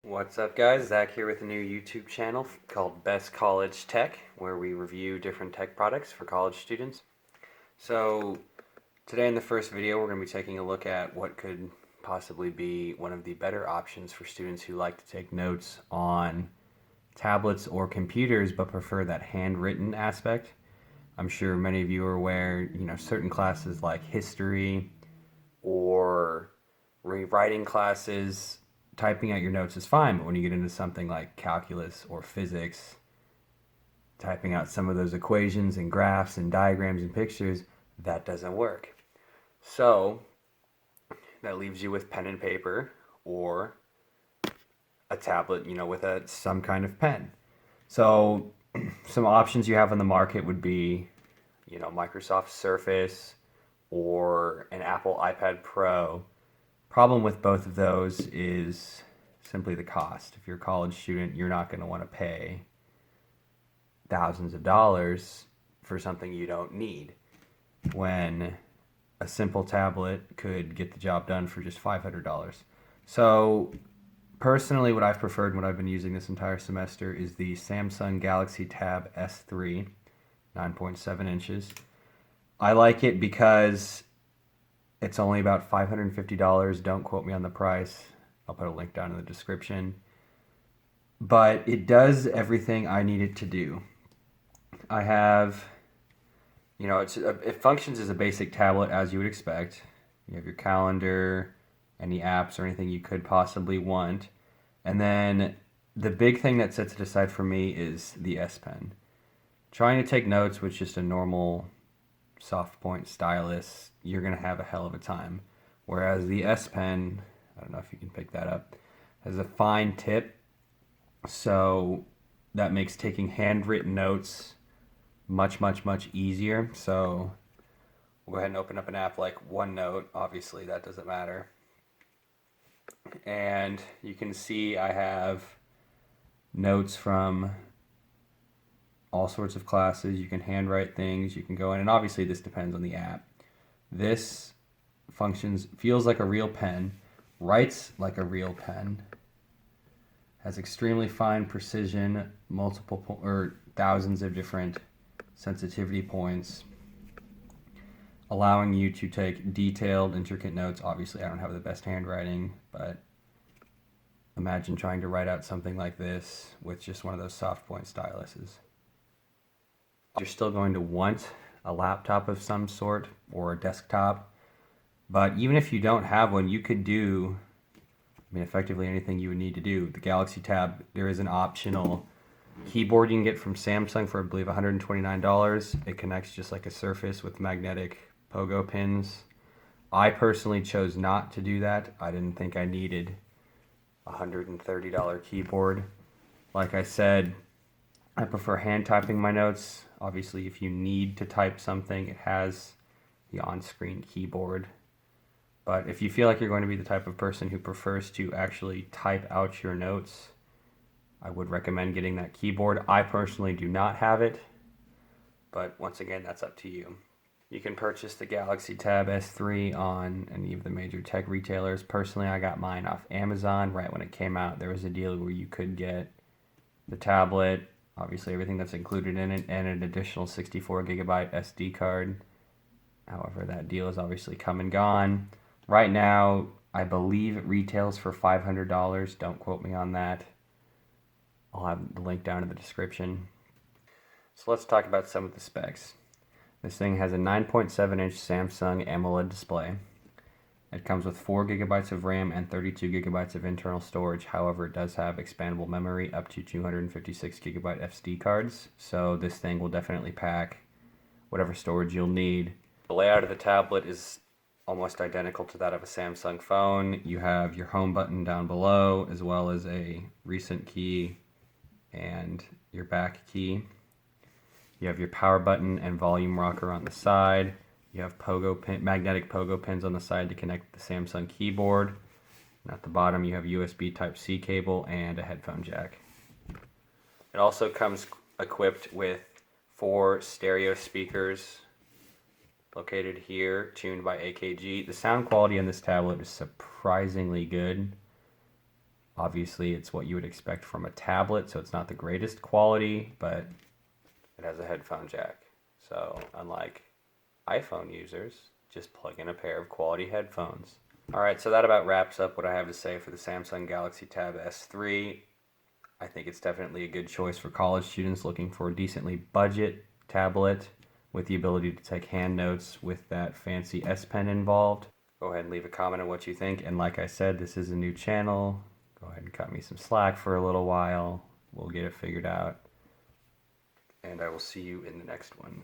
What's up, guys? Zach here with a new YouTube channel called Best College Tech, where we review different tech products for college students. So today in the first video, we're going to be taking a look at what could possibly be one of the better options for students who like to take notes on tablets or computers but prefer that handwritten aspect. I'm sure many of you are aware, certain classes like history or rewriting classes, typing out your notes is fine, but when you get into something like calculus or physics, typing out some of those equations and graphs and diagrams and pictures, that doesn't work. So that leaves you with pen and paper or a tablet, with some kind of pen. So some options you have on the market would be, Microsoft Surface or an Apple iPad Pro. Problem with both of those is simply the cost. If you're a college student, you're not going to want to pay thousands of dollars for something you don't need, when a simple tablet could get the job done for just $500. So personally, what I've preferred, what I've been using this entire semester, is the Samsung Galaxy Tab S3, 9.7 inches. I like it because it's only about $550. Don't quote me on the price. I'll put a link down in the description. But it does everything I need it to do. I have, it functions as a basic tablet as you would expect. You have your calendar, any apps or anything you could possibly want. And then the big thing that sets it aside for me is the S Pen. Trying to take notes with just a normal soft point stylus, you're going to have a hell of a time. Whereas the S Pen, I don't know if you can pick that up, has a fine tip, so that makes taking handwritten notes much, much, much easier. So we'll go ahead and open up an app like OneNote. Obviously, that doesn't matter. And you can see I have notes from all sorts of classes. You can handwrite things, you can go in, and obviously this depends on the app. This feels like a real pen, writes like a real pen, has extremely fine precision, thousands of different sensitivity points, allowing you to take detailed, intricate notes. Obviously, I don't have the best handwriting, but imagine trying to write out something like this with just one of those soft point styluses. You're still going to want a laptop of some sort or a desktop, but even if you don't have one, you could do, effectively anything you would need to do. The Galaxy Tab, there is an optional keyboard you can get from Samsung for, I believe, $129. It connects just like a Surface with magnetic pogo pins. I personally chose not to do that. I didn't think I needed a $130 keyboard. Like I said, I prefer hand typing my notes. Obviously, if you need to type something, it has the on-screen keyboard. But if you feel like you're going to be the type of person who prefers to actually type out your notes, I would recommend getting that keyboard. I personally do not have it, but once again, that's up to you. You can purchase the Galaxy Tab S3 on any of the major tech retailers. Personally, I got mine off Amazon right when it came out. There was a deal where you could get the tablet, obviously everything that's included in it, and an additional 64 gigabyte SD card. However, that deal has obviously come and gone. Right now, I believe it retails for $500. Don't quote me on that. I'll have the link down in the description. So let's talk about some of the specs. This thing has a 9.7 inch Samsung AMOLED display. It comes with 4 gigabytes of RAM and 32 gigabytes of internal storage. However, it does have expandable memory up to 256 gigabyte SD cards. So this thing will definitely pack whatever storage you'll need. The layout of the tablet is almost identical to that of a Samsung phone. You have your home button down below, as well as a recent key and your back key. You have your power button and volume rocker on the side. You have magnetic pogo pins on the side to connect the Samsung keyboard. And at the bottom, you have USB Type-C cable and a headphone jack. It also comes equipped with 4 stereo speakers located here, tuned by AKG. The sound quality on this tablet is surprisingly good. Obviously, it's what you would expect from a tablet, so it's not the greatest quality, but it has a headphone jack. So unlike iPhone users, just plug in a pair of quality headphones. All right, so that about wraps up what I have to say for the Samsung Galaxy Tab S3. I think it's definitely a good choice for college students looking for a decently budget tablet with the ability to take hand notes with that fancy S Pen involved. Go ahead and leave a comment on what you think. And like I said, this is a new channel. Go ahead and cut me some slack for a little while. We'll get it figured out. And I will see you in the next one.